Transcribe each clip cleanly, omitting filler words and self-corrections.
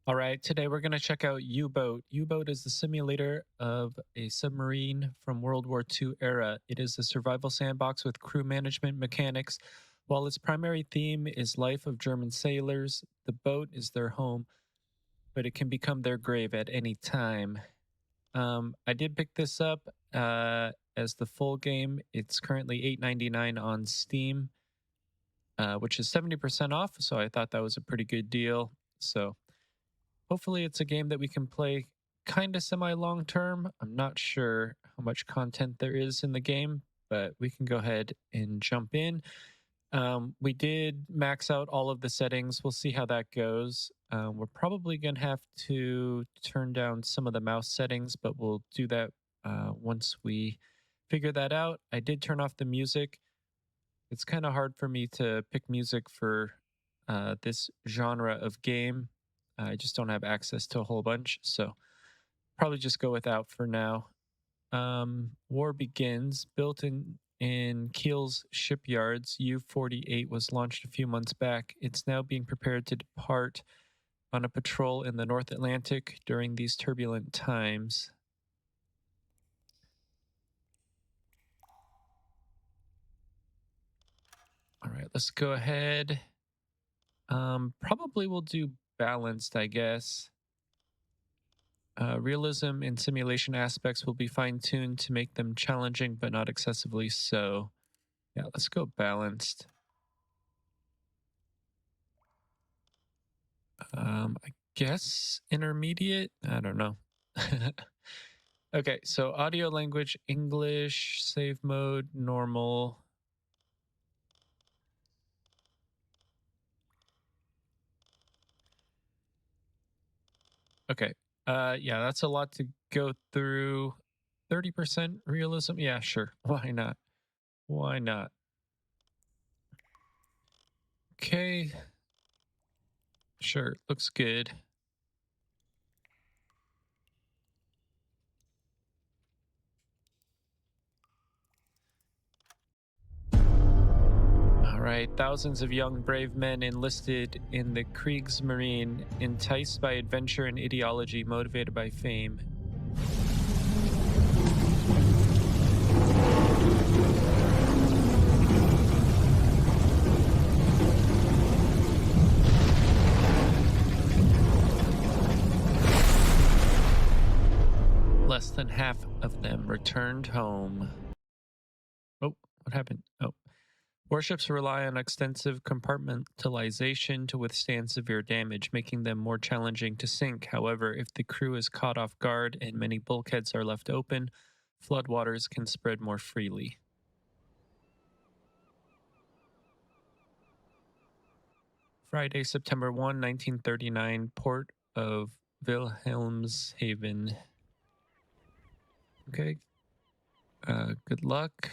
All right, today we're going to check out U-Boat. U-Boat is the simulator of a submarine from World War II era. It is a survival sandbox with crew management mechanics. While its primary theme is life of German sailors, the boat is their home, but it can become their grave at any time. I did pick this up as the full game. It's currently $8.99 on Steam, which is 70% off, so I thought that was a pretty good deal. So hopefully it's a game that we can play kind of semi-long term. I'm not sure how much content there is in the game, but we can go ahead and jump in. We did max out all of the settings. We'll see how that goes. We're probably going to have to turn down some of the mouse settings, but we'll do that once we figure that out. I did turn off the music. It's kind of hard for me to pick music for this genre of game. I just don't have access to a whole bunch, so probably just go without for now. War begins. Built in Kiel's shipyards, U-48 was launched a few months back. It's now being prepared to depart on a patrol in the North Atlantic during these turbulent times. All right, let's go ahead. Probably we'll do balanced, I guess. Realism and simulation aspects will be fine-tuned to make them challenging, but not excessively so. Yeah, let's go balanced. I guess intermediate? I don't know. Okay, so audio language, English, save mode, normal. Okay, yeah, that's a lot to go through. 30% realism? Yeah, sure. Why not? Why not? Okay. Sure, looks good. All right, thousands of young, brave men enlisted in the Kriegsmarine, enticed by adventure and ideology, motivated by fame. Less than half of them returned home. Oh, what happened? Oh. Warships rely on extensive compartmentalization to withstand severe damage, making them more challenging to sink. However, if the crew is caught off guard and many bulkheads are left open, floodwaters can spread more freely. Friday, September 1, 1939, port of Wilhelmshaven. Okay. Good luck.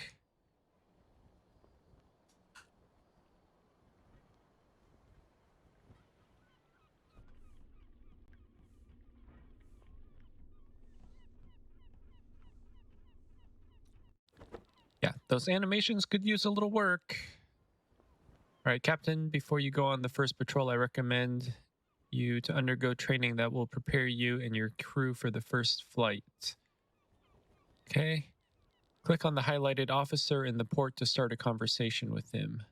Yeah, those animations could use a little work. All right, Captain, before you go on the first patrol, I recommend you to undergo training that will prepare you and your crew for the first flight. Okay. Click on the highlighted officer in the port to start a conversation with him.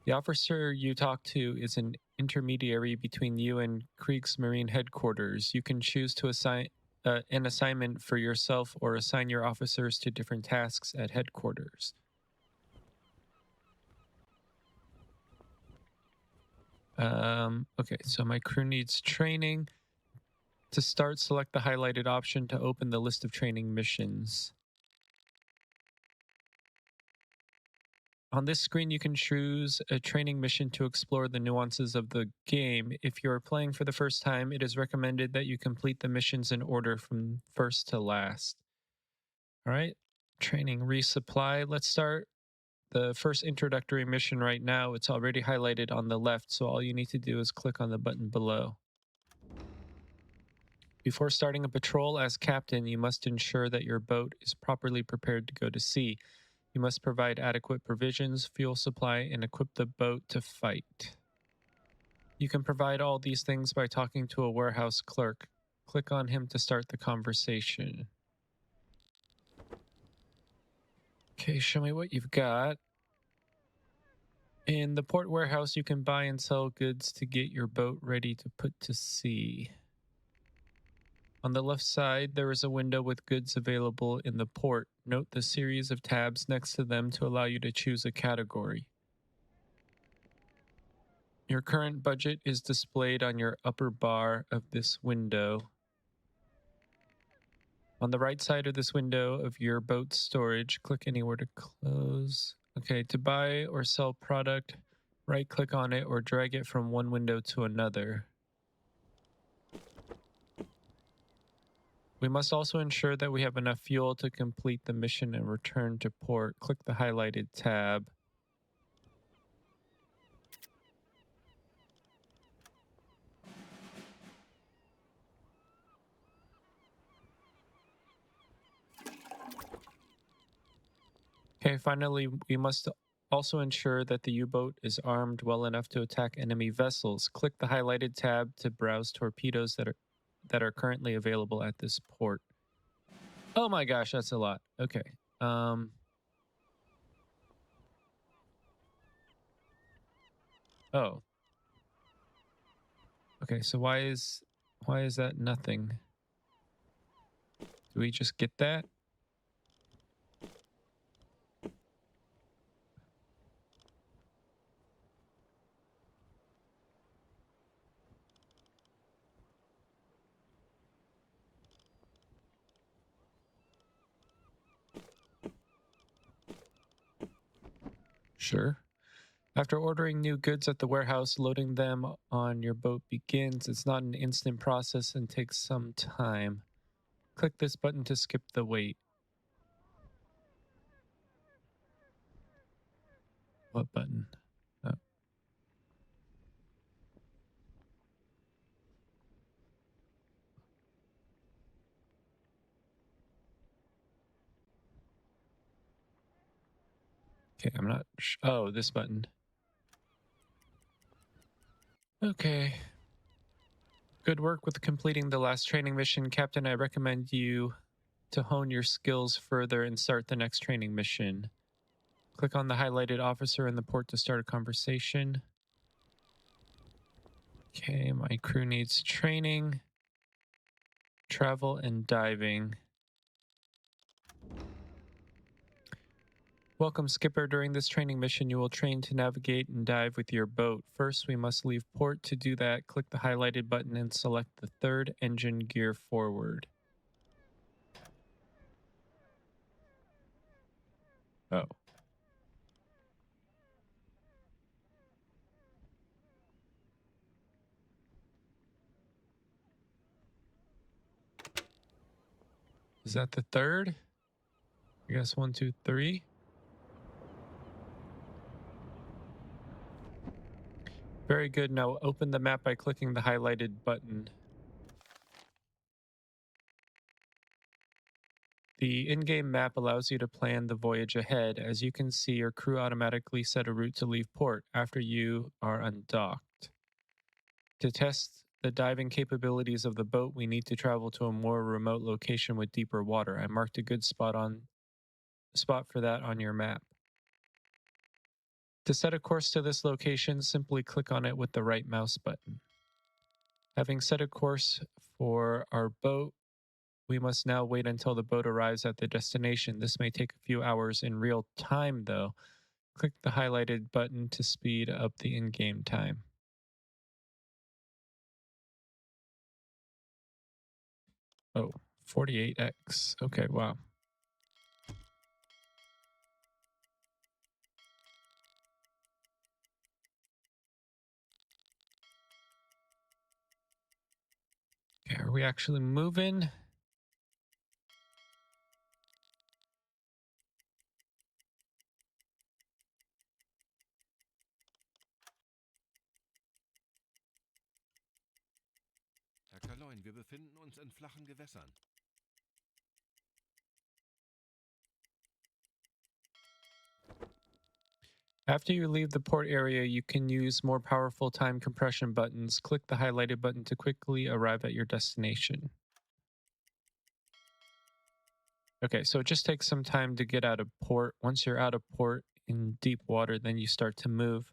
The officer you talk to is an intermediary between you and Kriegsmarine headquarters. You can choose to assign an assignment for yourself or assign your officers to different tasks at headquarters. Okay, so my crew needs training. To start, select the highlighted option to open the list of training missions. On this screen, you can choose a training mission to explore the nuances of the game. If you're playing for the first time, it is recommended that you complete the missions in order from first to last. All right, training resupply. Let's start the first introductory mission right now. It's already highlighted on the left, so all you need to do is click on the button below. Before starting a patrol as captain, you must ensure that your boat is properly prepared to go to sea. You must provide adequate provisions, fuel supply, and equip the boat to fight. You can provide all these things by talking to a warehouse clerk. Click on him to start the conversation. Okay, show me what you've got. In the port warehouse, you can buy and sell goods to get your boat ready to put to sea. On the left side, there is a window with goods available in the port. Note the series of tabs next to them to allow you to choose a category. Your current budget is displayed on your upper bar of this window. On the right side of this window of your boat's storage, click anywhere to close. Okay, to buy or sell product, right-click on it or drag it from one window to another. We must also ensure that we have enough fuel to complete the mission and return to port. Click the highlighted tab. Okay, finally, we must also ensure that the U-boat is armed well enough to attack enemy vessels. Click the highlighted tab to browse torpedoes that are currently available at this port. Oh my gosh, that's a lot. Okay. Oh. Okay, so why is that nothing? Do we just get that? Sure. After ordering new goods at the warehouse, loading them on your boat begins. It's not an instant process and takes some time. Click this button to skip the wait. What button? Oh. Okay, I'm not oh, this button. Okay. Good work with completing the last training mission. Captain, I recommend you to hone your skills further and start the next training mission. Click on the highlighted officer in the port to start a conversation. Okay, my crew needs training, travel, and diving. Welcome, Skipper. During this training mission, you will train to navigate and dive with your boat. First, we must leave port. To do that, click the highlighted button and select the third engine gear forward. Oh. Is that the third? I guess 1, 2, 3. Very good. Now open the map by clicking the highlighted button. The in-game map allows you to plan the voyage ahead. As you can see, your crew automatically set a route to leave port after you are undocked. To test the diving capabilities of the boat, we need to travel to a more remote location with deeper water. I marked a good spot for that on your map. To set a course to this location, simply click on it with the right mouse button. Having set a course for our boat, we must now wait until the boat arrives at the destination. This may take a few hours in real time, though. Click the highlighted button to speed up the in-game time. Oh, 48x. Okay, wow. Okay, are we actually moving? Herr Kaloin, wir befinden uns in flachen Gewässern. After you leave the port area, you can use more powerful time compression buttons. Click the highlighted button to quickly arrive at your destination. Okay, so it just takes some time to get out of port. Once you're out of port in deep water, then you start to move.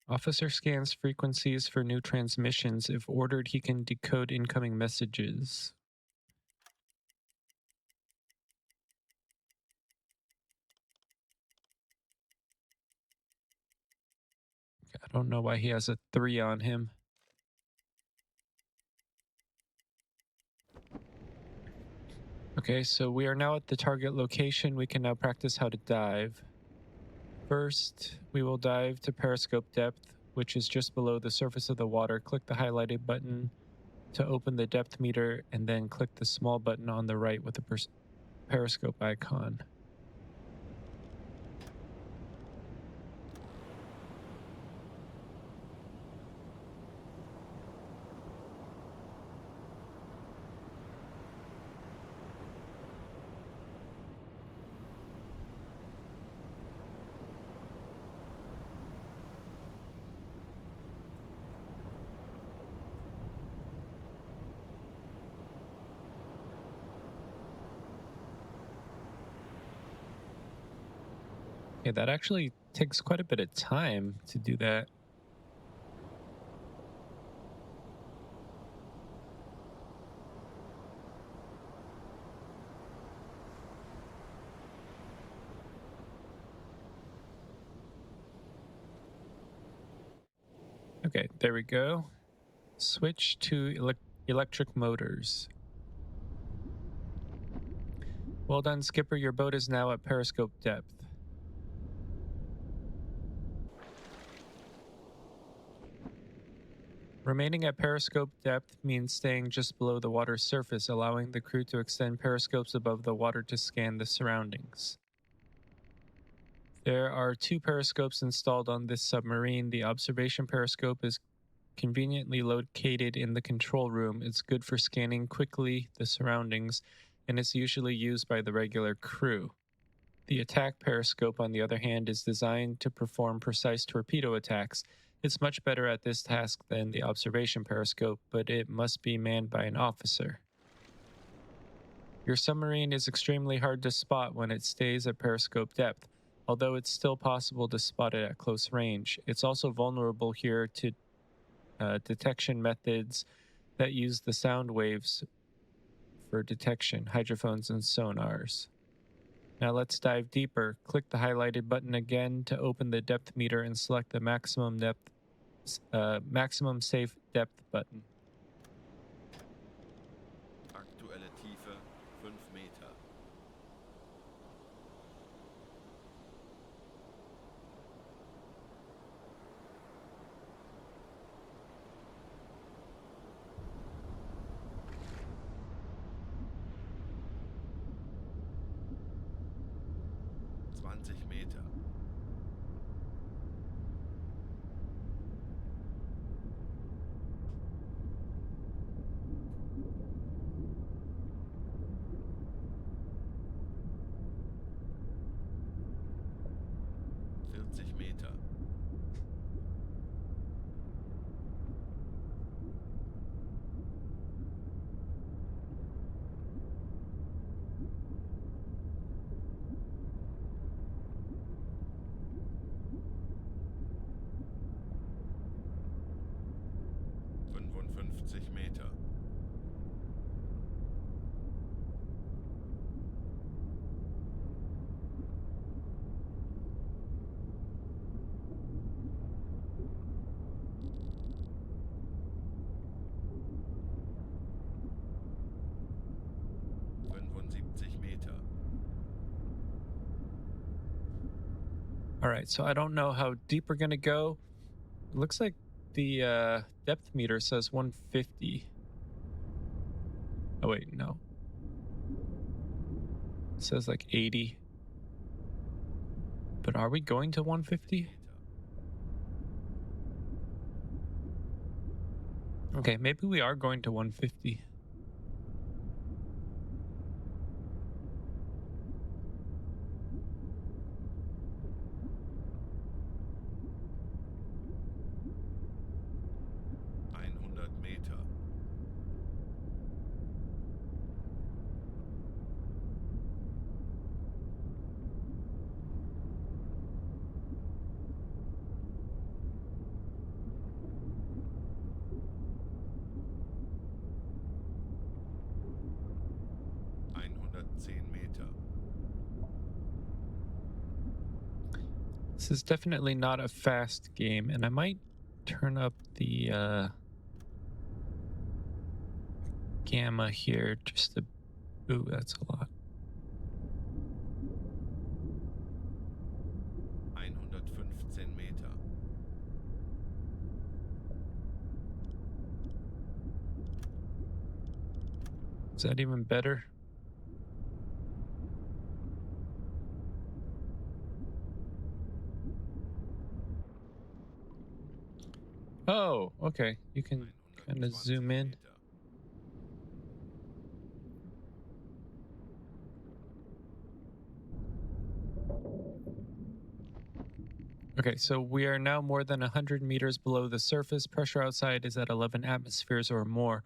Officer scans frequencies for new transmissions. If ordered, he can decode incoming messages. I don't know why he has a 3 on him. Okay, so we are now at the target location. We can now practice how to dive. First, we will dive to periscope depth, which is just below the surface of the water. Click the highlighted button to open the depth meter, and then click the small button on the right with the periscope icon. Okay, that actually takes quite a bit of time to do that. Okay, there we go. Switch to electric motors. Well done, Skipper. Your boat is now at periscope depth. Remaining at periscope depth means staying just below the water's surface, allowing the crew to extend periscopes above the water to scan the surroundings. There are 2 periscopes installed on this submarine. The observation periscope is conveniently located in the control room. It's good for scanning quickly the surroundings, and it's usually used by the regular crew. The attack periscope, on the other hand, is designed to perform precise torpedo attacks. It's much better at this task than the observation periscope, but it must be manned by an officer. Your submarine is extremely hard to spot when it stays at periscope depth, although it's still possible to spot it at close range. It's also vulnerable here to detection methods that use the sound waves for detection, hydrophones and sonars. Now let's dive deeper. Click the highlighted button again to open the depth meter and select the maximum safe depth button. Aktuelle Tiefe 5 Meter. Meter. 40 Meter. 55 Meter. 75 Meter. All right, so I don't know how deep we're gonna go. It looks like the depth meter says 150. Oh wait, no. It says like 80. But are we going to 150? Okay, maybe we are going to 150. Meter. Meter. This is definitely not a fast game, and I might turn up the gamma here just to... Ooh, that's a lot. 115 Meter. Is that even better? Oh, okay. You can kind of zoom in. Meter. Okay, so we are now more than 100 meters below the surface. Pressure outside is at 11 atmospheres or more.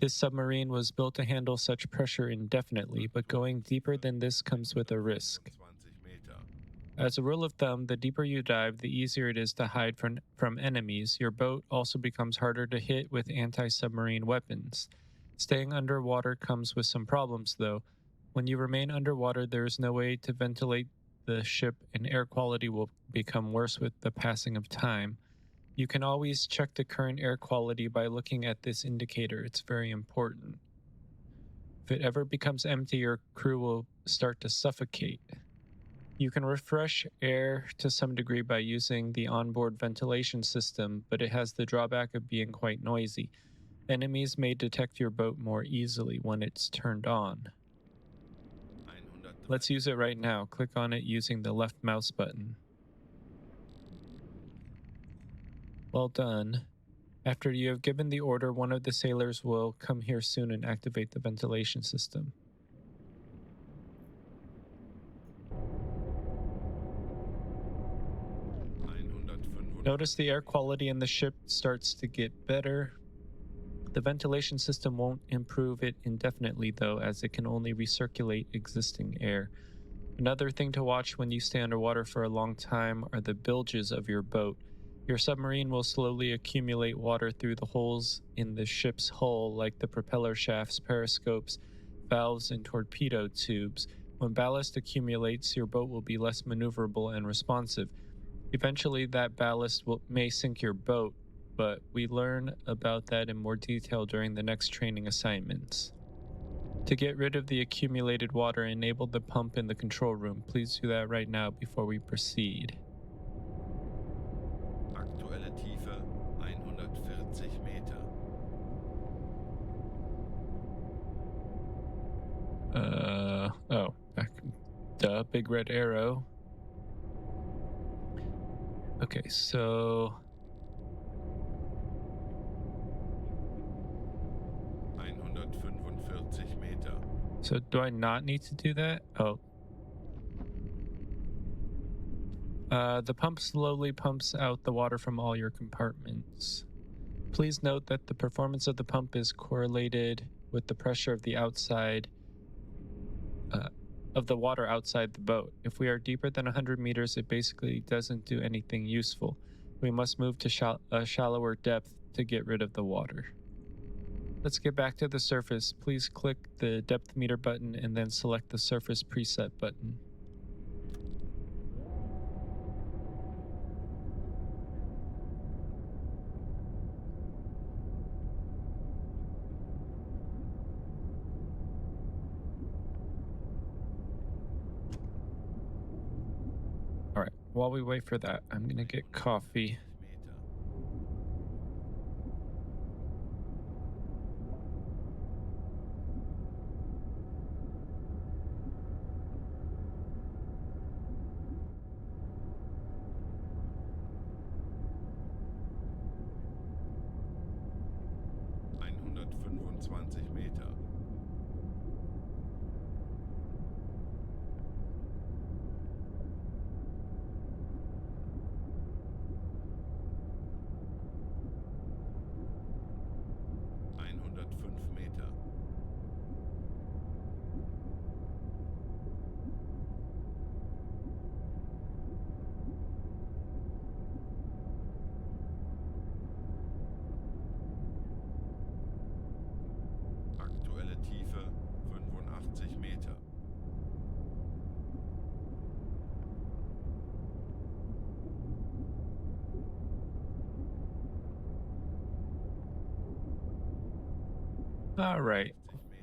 This submarine was built to handle such pressure indefinitely, but going deeper than this comes with a risk. 20 Meter. As a rule of thumb, the deeper you dive, the easier it is to hide from enemies. Your boat also becomes harder to hit with anti-submarine weapons. Staying underwater comes with some problems, though. When you remain underwater, there is no way to ventilate the ship, and air quality will become worse with the passing of time. You can always check the current air quality by looking at this indicator. It's very important. If it ever becomes empty, your crew will start to suffocate. You can refresh air to some degree by using the onboard ventilation system, but it has the drawback of being quite noisy. Enemies may detect your boat more easily when it's turned on. Let's use it right now. Click on it using the left mouse button. Well done. After you have given the order, one of the sailors will come here soon and activate the ventilation system. Notice the air quality in the ship starts to get better. The ventilation system won't improve it indefinitely, though, as it can only recirculate existing air. Another thing to watch when you stay underwater for a long time are the bilges of your boat. Your submarine will slowly accumulate water through the holes in the ship's hull, like the propeller shafts, periscopes, valves, and torpedo tubes. When ballast accumulates, your boat will be less maneuverable and responsive. Eventually, that ballast may sink your boat, but we learn about that in more detail during the next training assignments. To get rid of the accumulated water, enable the pump in the control room. Please do that right now before we proceed. Aktuelle Tiefe 140 Meter. Oh, back. Duh, big red arrow. Okay, so 145 Meter. So do I not need to do that? Oh. The pump slowly pumps out the water from all your compartments. Please note that the performance of the pump is correlated with the pressure of the outside of the water outside the boat. If we are deeper than 100 meters, it basically doesn't do anything useful. We must move to a shallower depth to get rid of the water. Let's get back to the surface. Please click the depth meter button and then select the surface preset button. All right, while we wait for that, I'm gonna get coffee. 25 Meter. Einhundertfünf Meter. Aktuelle Tiefe 85 Meter. All right.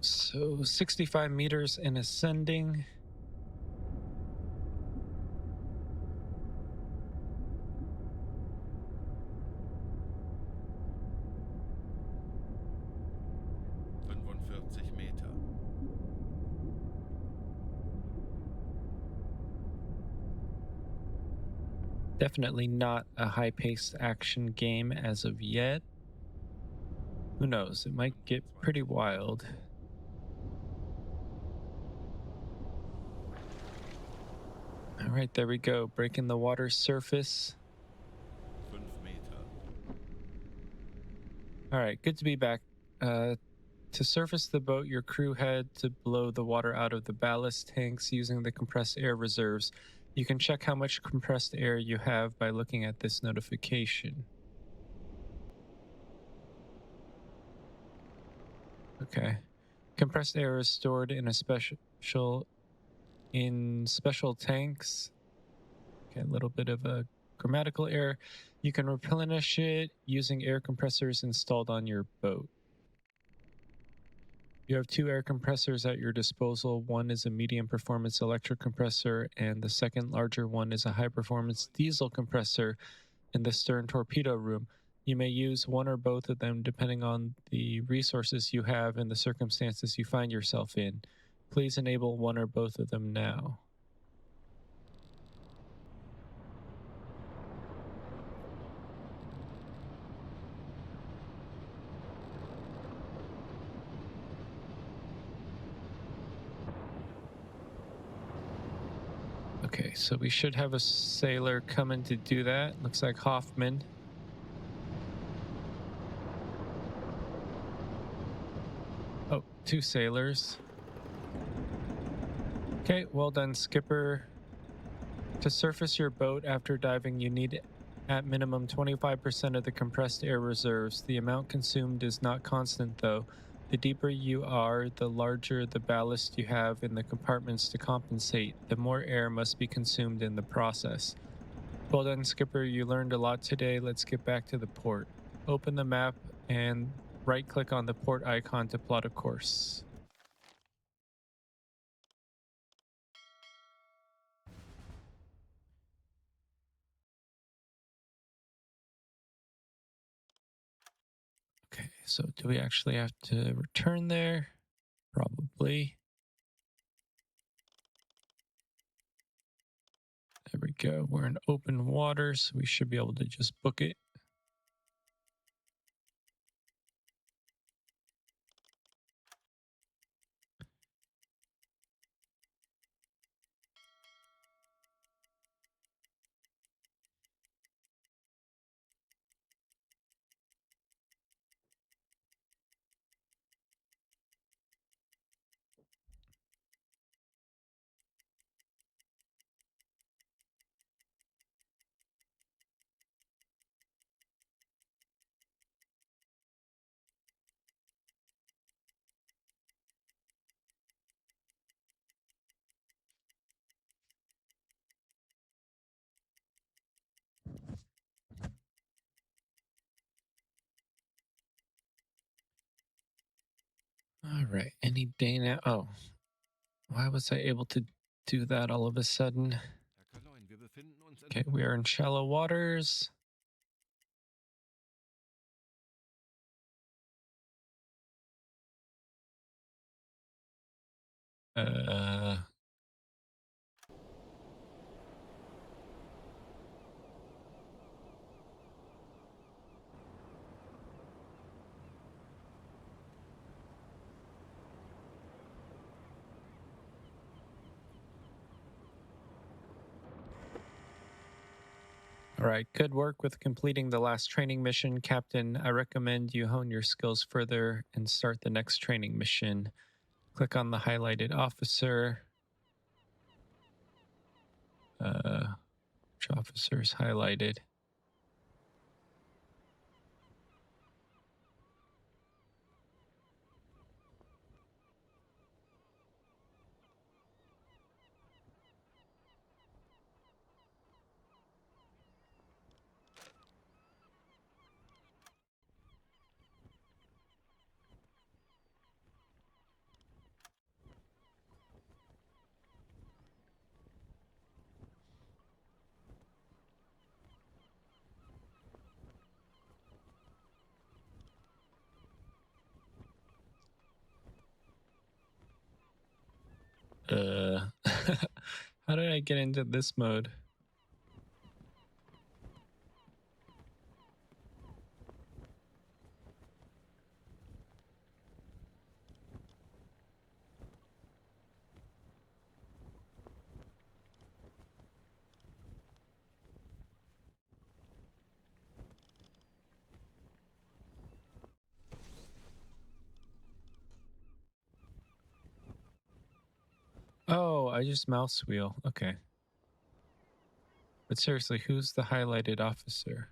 60 Meter. So 65 meters and ascending. Fünfundvierzig Meter. Definitely not a high-paced action game as of yet. Who knows? It might get pretty 25 Meter. wild. All right, there we go. Breaking the water surface. 5 Meter. All right, good to be back. To surface the boat, your crew had to blow the water out of the ballast tanks using the compressed air reserves. You can check how much compressed air you have by looking at this notification. Okay. Compressed air is stored in a special tanks. Okay, a little bit of a grammatical error. You can replenish it using air compressors installed on your boat. You have 2 air compressors at your disposal. One is a medium performance electric compressor, and the second larger one is a high performance diesel compressor in the stern torpedo room. You may use one or both of them depending on the resources you have and the circumstances you find yourself in. Please enable one or both of them now. Okay, so we should have a sailor coming to do that. Looks like Hoffman. Oh, 2 sailors. Okay, well done, Skipper. To surface your boat after diving, you need at minimum 25% of the compressed air reserves. The amount consumed is not constant, though. The deeper you are, the larger the ballast you have in the compartments to compensate. The more air must be consumed in the process. Well done, Skipper. You learned a lot today. Let's get back to the port. Open the map and right-click on the port icon to plot a course. Okay, so do we actually have to return there? Probably. There we go. We're in open water, so we should be able to just book it. All right. Any day now. Oh, why was I able to do that all of a sudden? Herr Kaloin, wir befinden uns in Okay, we are in shallow waters. Uh, All right, good work with completing the last training mission, Captain. I recommend you hone your skills further and start the next training mission. Click on the highlighted officer. Which officer is highlighted? How did I get into this mode? Oh, I just mouse wheel. Okay. But seriously, who's the highlighted officer?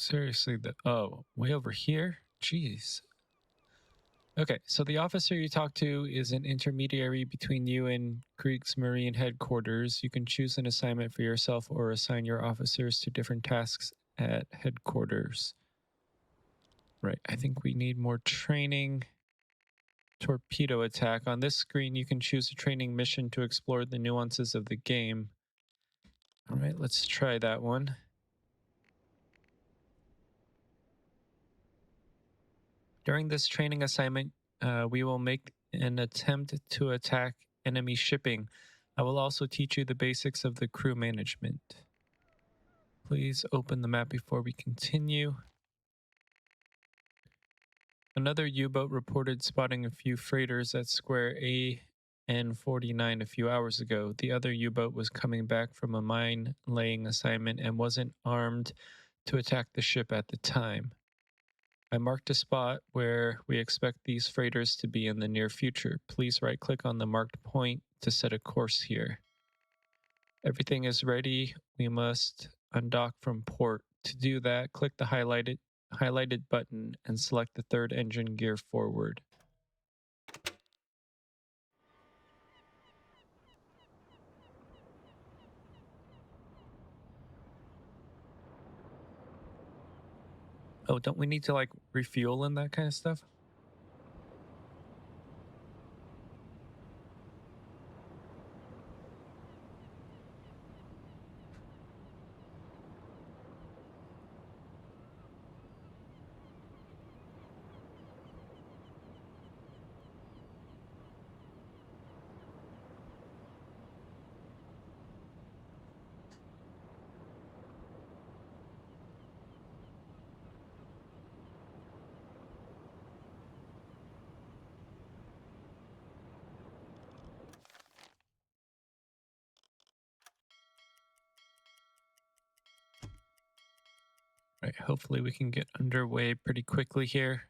Seriously, way over here? Jeez. Okay, so the officer you talk to is an intermediary between you and Kriegsmarine headquarters. You can choose an assignment for yourself or assign your officers to different tasks at headquarters. Right, I think we need more training. Torpedo attack. On this screen, you can choose a training mission to explore the nuances of the game. All right, let's try that one. During this training assignment, we will make an attempt to attack enemy shipping. I will also teach you the basics of the crew management. Please open the map before we continue. Another U-boat reported spotting a few freighters at square AN-49 a few hours ago. The other U-boat was coming back from a mine-laying assignment and wasn't armed to attack the ship at the time. I marked a spot where we expect these freighters to be in the near future. Please right-click on the marked point to set a course here. Everything is ready. We must undock from port. To do that, click the highlighted button and select the third engine gear forward. Oh, don't we need to like refuel and that kind of stuff? Right, hopefully we can get underway pretty quickly here.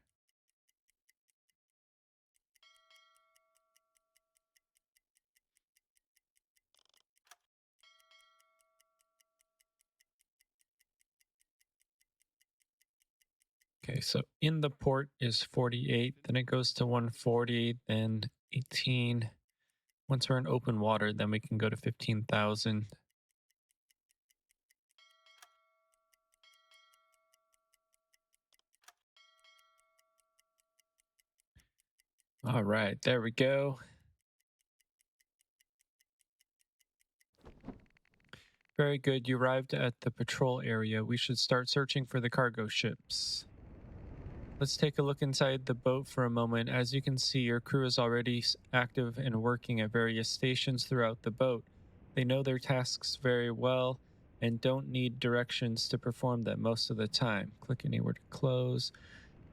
Okay, so in the port is 48, then it goes to 140, then 18. Once we're in open water, then we can go to 15,000. All right, there we go. Very good. You arrived at the patrol area. We should start searching for the cargo ships. Let's take a look inside the boat for a moment. As you can see, your crew is already active and working at various stations throughout the boat. They know their tasks very well and don't need directions to perform them most of the time. Click anywhere to close.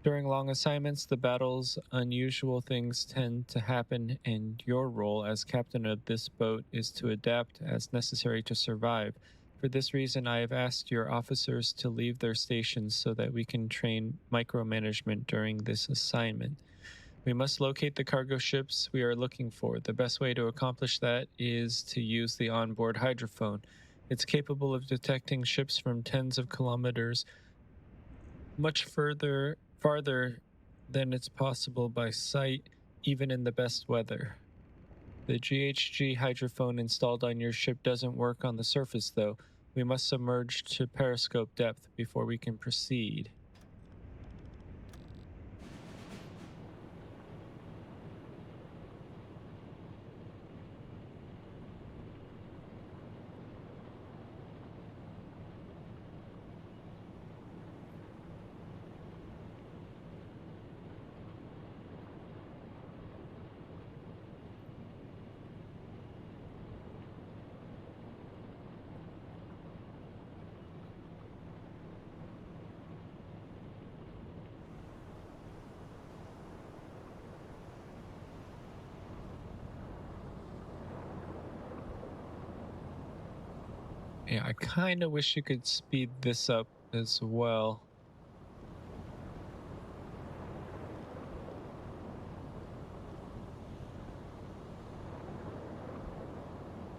During long assignments, the battles, unusual things tend to happen, and your role as captain of this boat is to adapt as necessary to survive. For this reason, I have asked your officers to leave their stations so that we can train micromanagement during this assignment. We must locate the cargo ships we are looking for. The best way to accomplish that is to use the onboard hydrophone. It's capable of detecting ships from tens of kilometers much farther than it's possible by sight, even in the best weather. The GHG hydrophone installed on your ship doesn't work on the surface, though. We must submerge to periscope depth before we can proceed. Yeah, I kind of wish you could speed this up as well.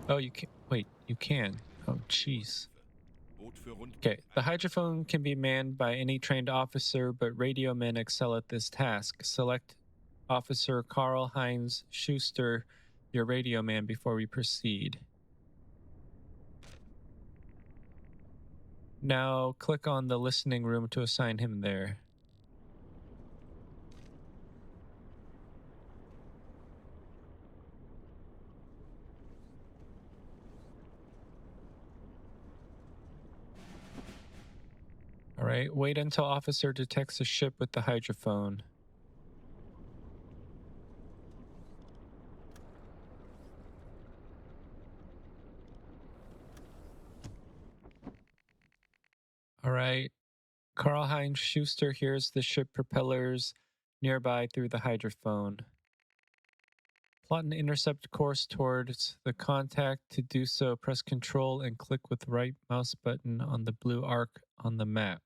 Oh, you can. Wait, you can. Oh, jeez. Boot für Rundflug Okay, the hydrophone can be manned by any trained officer, but radio men excel at this task. Select Officer Karl Heinz Schuster, your radio man, before we proceed. Now click on the listening room to assign him there. All right, wait until officer detects a ship with the hydrophone. All right, Karl Heinz Schuster hears the ship propellers nearby through the hydrophone. Plot an intercept course towards the contact. To do so, press Control and click with right mouse button on the blue arc on the map.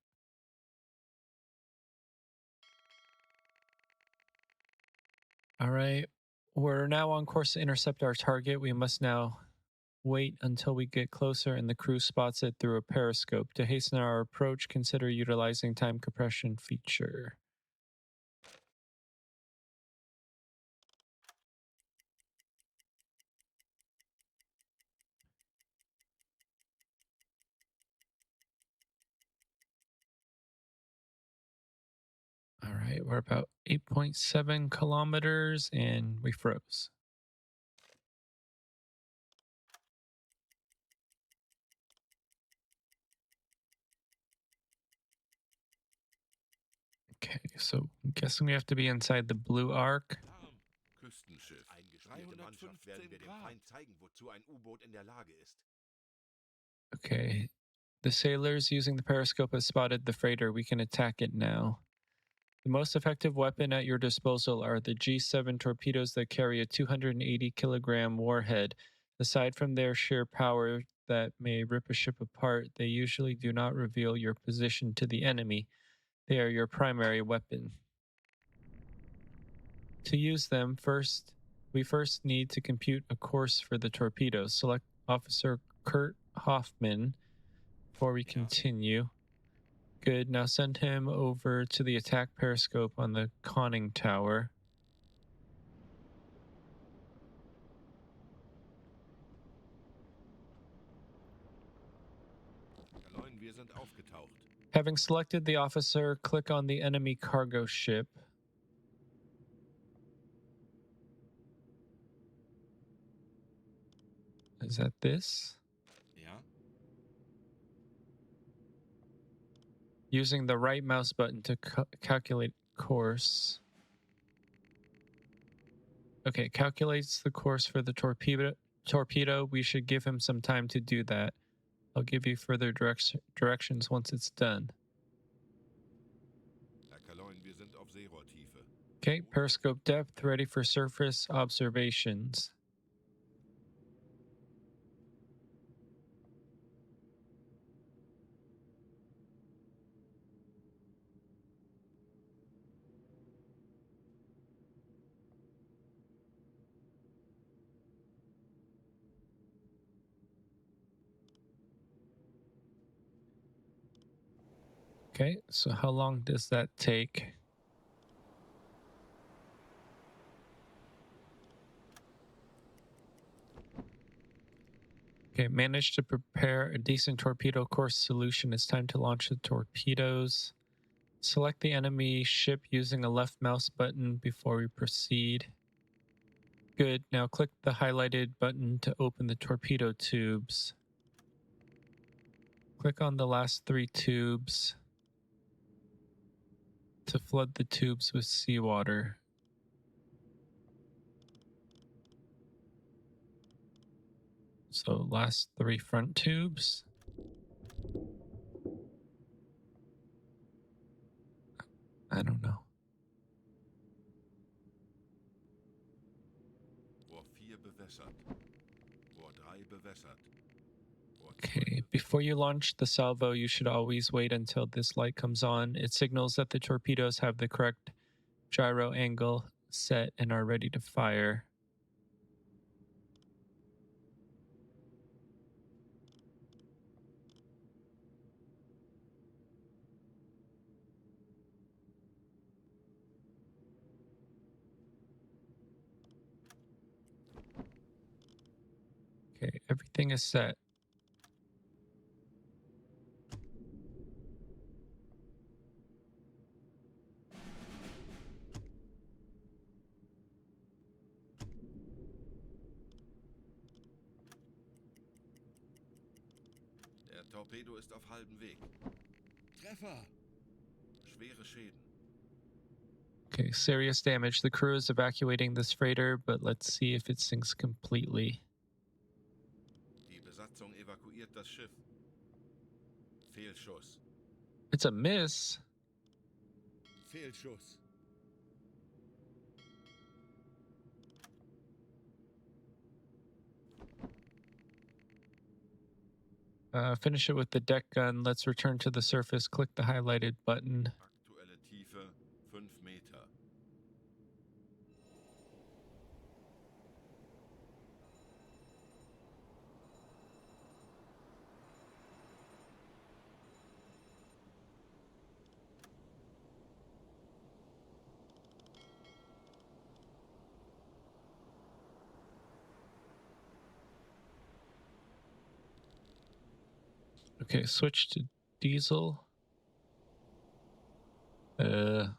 All right, we're now on course to intercept our target. We must now wait until we get closer and the crew spots it through a periscope. To hasten our approach, consider utilizing time compression feature. All right, we're about 8.7 kilometers and we froze. Okay, so I'm guessing we have to be inside the blue arc. Alarm. Küstenschiff. Eingespielte Mannschaft werden wir dem 315 Feind zeigen, wozu ein U-Boot in der Lage ist. Okay, the sailors using the periscope have spotted the freighter. We can attack it now. The most effective weapon at your disposal are the G7 torpedoes that carry a 280 kilogram warhead. Aside from their sheer power that may rip a ship apart, they usually do not reveal your position to the enemy. They are your primary weapon. To use them, we first need to compute a course for the torpedoes. Select Officer Kurt Hoffman before we continue. Good. Now send him over to the attack periscope on the conning tower. abgetaucht. Having selected the officer, click on the enemy cargo ship. Is that this? Ja? Using the right mouse button to calculate course. Okay, calculates the course for the torpedo. We should give him some time to do that. I'll give you further directions once it's done. Herr Kaloin, wir sind auf Seerohrtiefe. Okay, periscope depth ready for surface observations. Okay, so how long does that take? Okay, managed to prepare a decent torpedo course solution. It's time to launch the torpedoes. Select the enemy ship using a left mouse button before we proceed. Good, now click the highlighted button to open the torpedo tubes. Click on the last 3 tubes to flood the tubes with seawater. So last 3 front tubes. I don't know. Rohr 4 bewässert. Rohr 3 bewässert. Rohr 2 Okay, before you launch the salvo, you should always wait until this light comes on. It signals that the torpedoes have the correct gyro angle set and are ready to fire. Okay, everything is set. Der Torpedo ist auf halbem Weg. Treffer! Schwere Schäden. Okay, serious damage. The crew is evacuating this freighter, but let's see if it sinks completely. Die Besatzung evakuiert das Schiff. Fehlschuss. It's a miss. Fehlschuss. Finish it with the deck gun. Let's return to the surface. Click the highlighted button. Aktuelle Tiefe 5 Meter. Okay, switch to diesel. I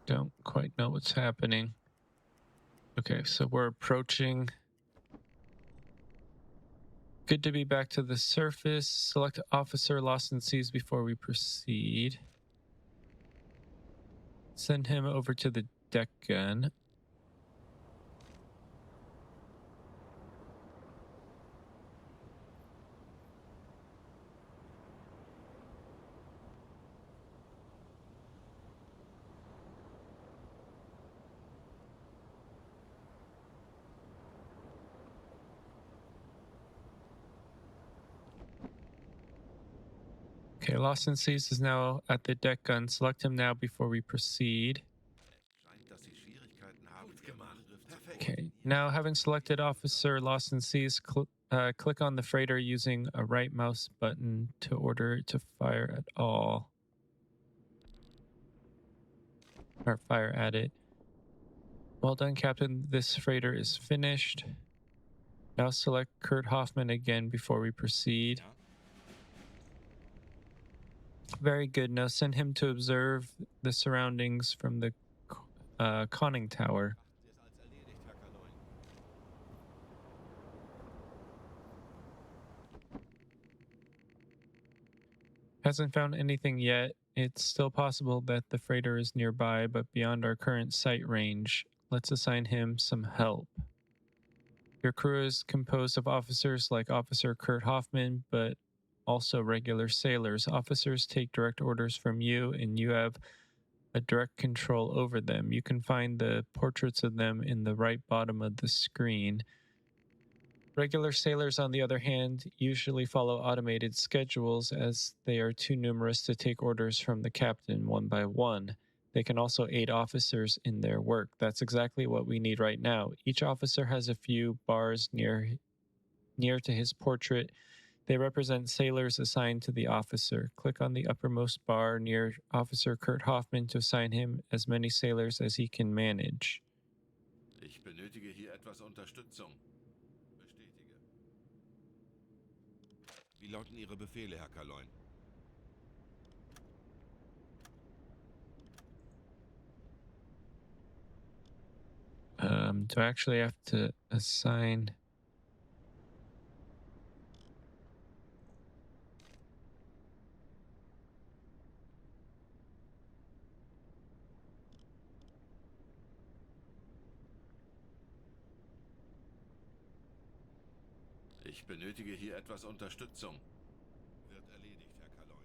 don't quite know what's happening. Okay, so we're approaching. Good to be back to the surface. Select officer lost in seas before we proceed. Send him over to the deck gun. Okay, Lost in Seas is now at the deck gun. Select him now before we proceed. Scheint, dass Sie Schwierigkeiten haben. Gut gemacht. Perfekt. Okay, now having selected Officer Lost in Seas, click on the freighter using a right mouse button to order it to fire at all. Or fire at it. Well done, Captain. This freighter is finished. Now select Kurt Hoffman again before we proceed. Ja? Very good. Now send him to observe the surroundings from the conning tower. Betrachten Sie es als erledigt, Herr Kaloin. Hasn't found anything yet. It's still possible that the freighter is nearby, but beyond our current sight range. Let's assign him some help. Your crew is composed of officers like Officer Kurt Hoffman, but also regular sailors. Officers take direct orders from you, and you have a direct control over them. You can find the portraits of them in the right bottom of the screen. Regular sailors, on the other hand, usually follow automated schedules as they are too numerous to take orders from the captain one by one. They can also aid officers in their work. That's exactly what we need right now. Each officer has a few bars near to his portrait. They represent sailors assigned to the officer. Click on the uppermost bar near Officer Kurt Hoffman to assign him as many sailors as he can manage. Ich benötige hier etwas Unterstützung. Bestätige. Wie lauten Ihre Befehle, Herr Kaloin? Do I actually have to assign? Ich benötige hier etwas Unterstützung. Wird erledigt, Herr Kaloin.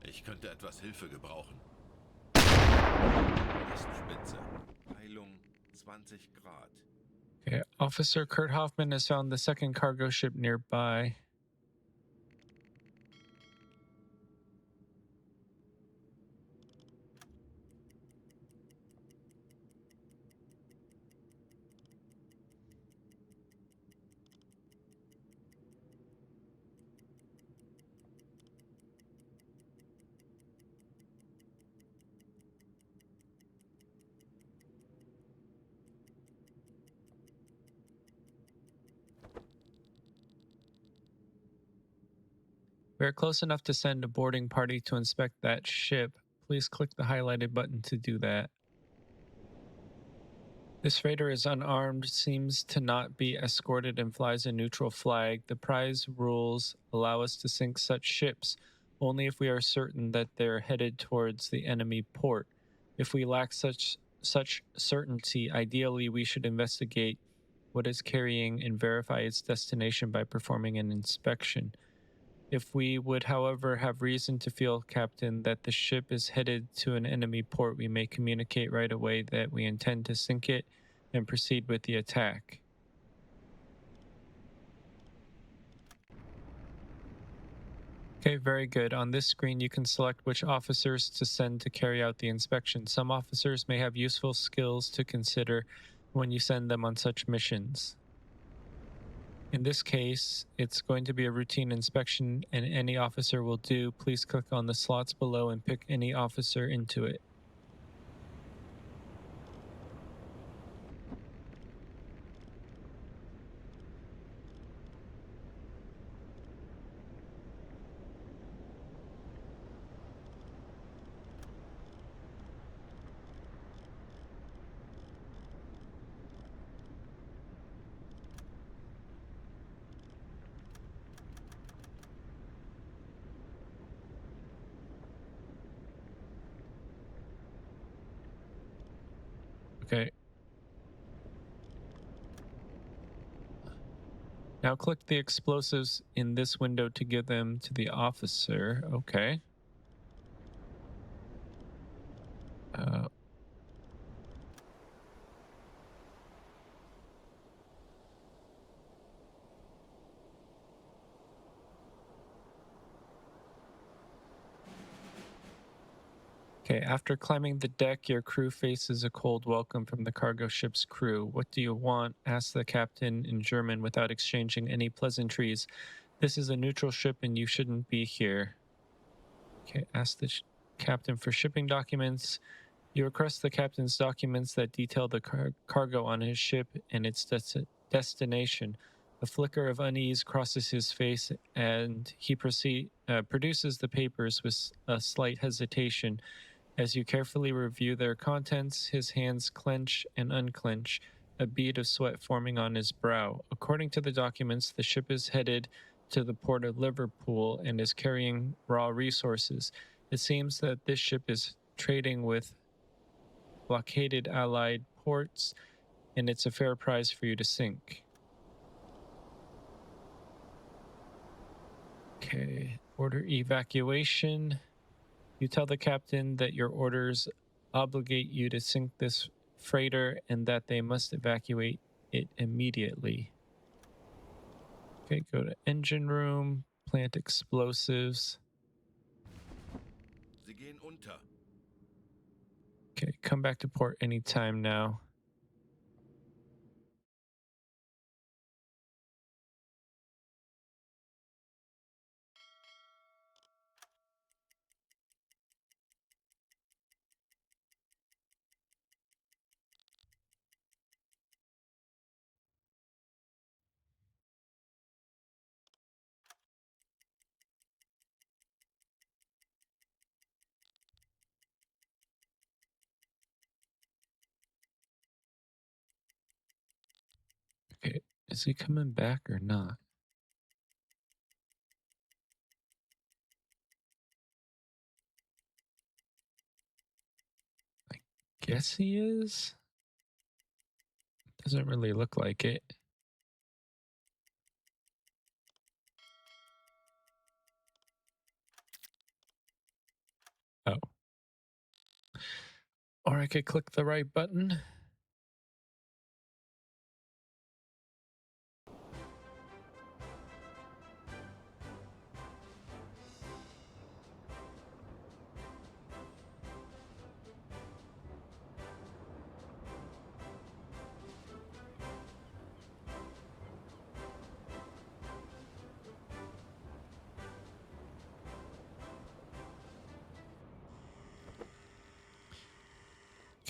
Ich könnte etwas Hilfe gebrauchen. Westspitze. Peilung 20 Grad. Okay, Officer Kurt Hoffman has found the second cargo ship nearby. We're close enough to send a boarding party to inspect that ship. Please click the highlighted button to do that. This freighter is unarmed, seems to not be escorted, and flies a neutral flag. The prize rules allow us to sink such ships only if we are certain that they're headed towards the enemy port. If we lack such certainty, ideally we should investigate what is carrying and verify its destination by performing an inspection. If we would, however, have reason to feel, Captain, that the ship is headed to an enemy port, we may communicate right away that we intend to sink it and proceed with the attack. Okay, very good. On this screen, you can select which officers to send to carry out the inspection. Some officers may have useful skills to consider when you send them on such missions. In this case, it's going to be a routine inspection and any officer will do. Please click on the slots below and pick any officer into it. Okay. Now click the explosives in this window to give them to the officer. Okay. Okay, after climbing the deck, your crew faces a cold welcome from the cargo ship's crew. What do you want? Asked the captain in German without exchanging any pleasantries. This is a neutral ship and you shouldn't be here. Okay, ask the captain for shipping documents. You request the captain's documents that detail the cargo on his ship and its destination. A flicker of unease crosses his face, and he produces the papers with a slight hesitation. As you carefully review their contents, his hands clench and unclench, a bead of sweat forming on his brow. According to the documents, the ship is headed to the port of Liverpool and is carrying raw resources. It seems that this ship is trading with blockaded Allied ports, and it's a fair price for you to sink. Okay, order evacuation. You tell the captain that your orders obligate you to sink this freighter and that they must evacuate it immediately. Okay, go to engine room, plant explosives. Sie gehen unter. Okay, come back to port anytime now. Okay, is he coming back or not? I guess he is. Doesn't really look like it. Oh. Or I could click the right button.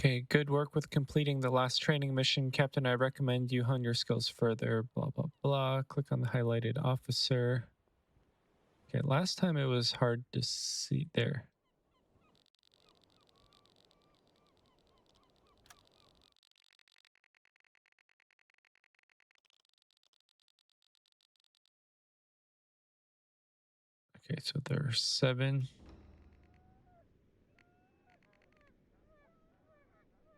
Okay, good work with completing the last training mission. Captain, I recommend you hone your skills further. Blah, blah, blah. Click on the highlighted officer. Okay, last time it was hard to see there. Okay, so there are 7.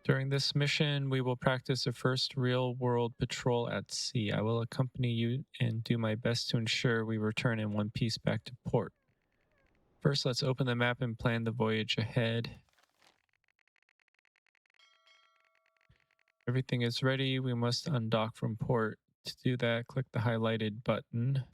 During this mission, we will practice a first real-world patrol at sea. I will accompany you and do my best to ensure we return in one piece back to port. First, let's open the map and plan the voyage ahead. Everything is ready. We must undock from port. To do that, click the highlighted button.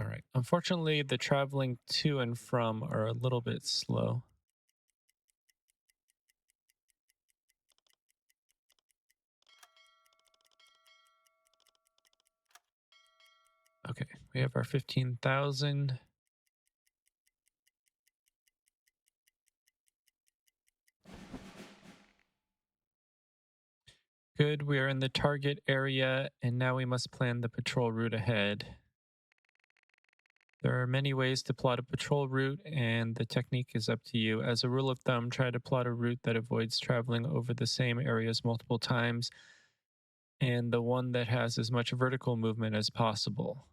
All right. Unfortunately, the traveling to and from are a little bit slow. Okay, we have our 15,000. Good, we are in the target area, and now we must plan the patrol route ahead. There are many ways to plot a patrol route, and the technique is up to you. As a rule of thumb, try to plot a route that avoids traveling over the same areas multiple times, and the one that has as much vertical movement as possible.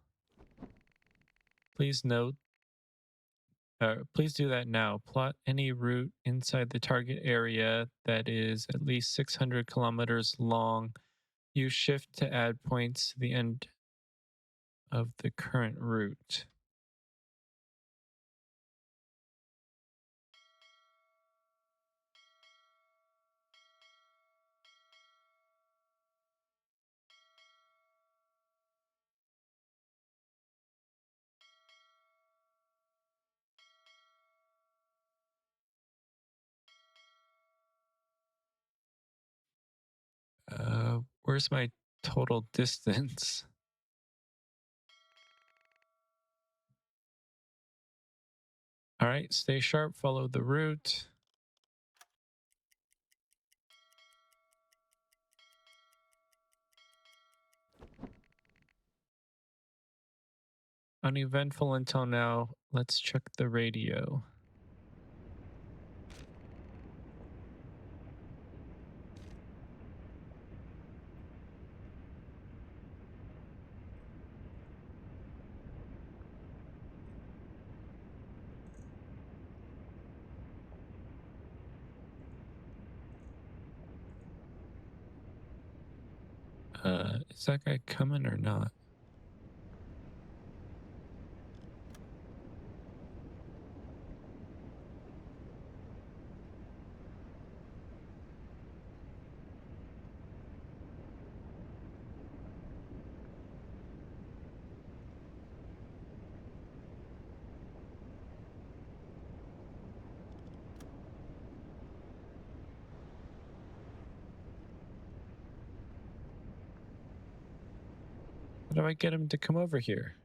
Please note, please do that now. Plot any route inside the target area that is at least 600 kilometers long. Use shift to add points to the end of the current route. Where's my total distance? All right, stay sharp, follow the route. Uneventful until now. Let's check the radio. Is that guy coming or not? How do I get him to come over here?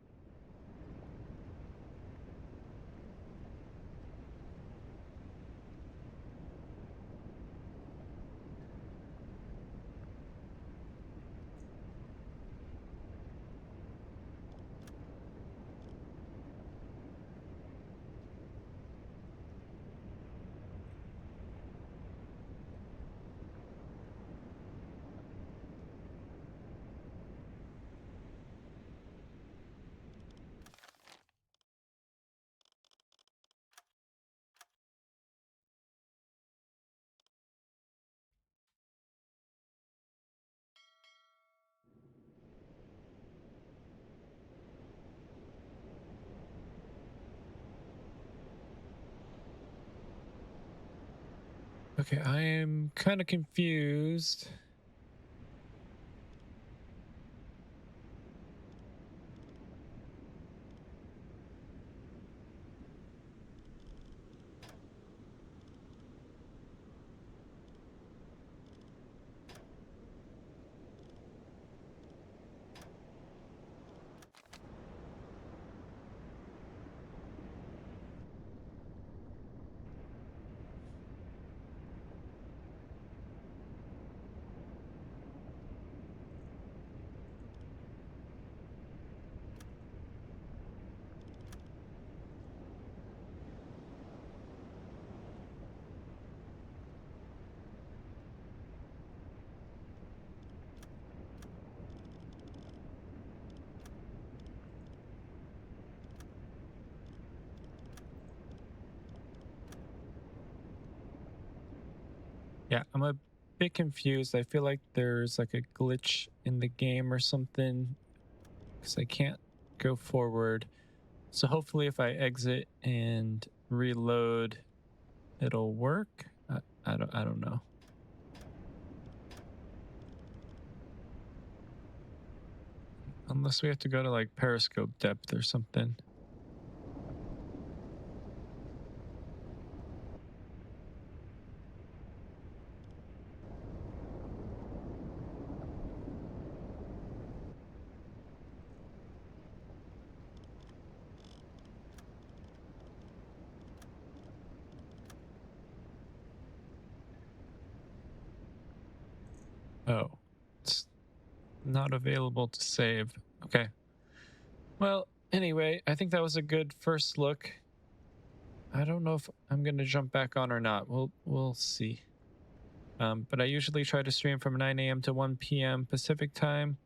Okay, I am kind of confused. Yeah, I'm a bit confused. I feel like there's like a glitch in the game or something because I can't go forward. So hopefully if I exit and reload, it'll work. I don't know. Unless we have to go to like periscope depth or something. Oh, it's not available to save. Okay. Well, anyway, I think that was a good first look. I don't know if I'm gonna jump back on or not. We'll see. But I usually try to stream from 9 a.m. to 1 p.m. Pacific time.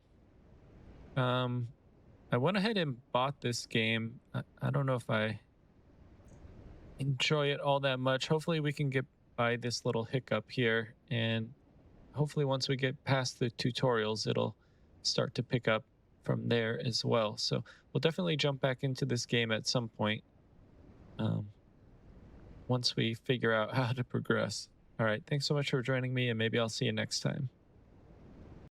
I went ahead and bought this game. I don't know if I enjoy it all that much. Hopefully we can get by this little hiccup here, and hopefully once we get past the tutorials, it'll start to pick up from there as well. So we'll definitely jump back into this game at some point once we figure out how to progress. All right. Thanks so much for joining me, and maybe I'll see you next time.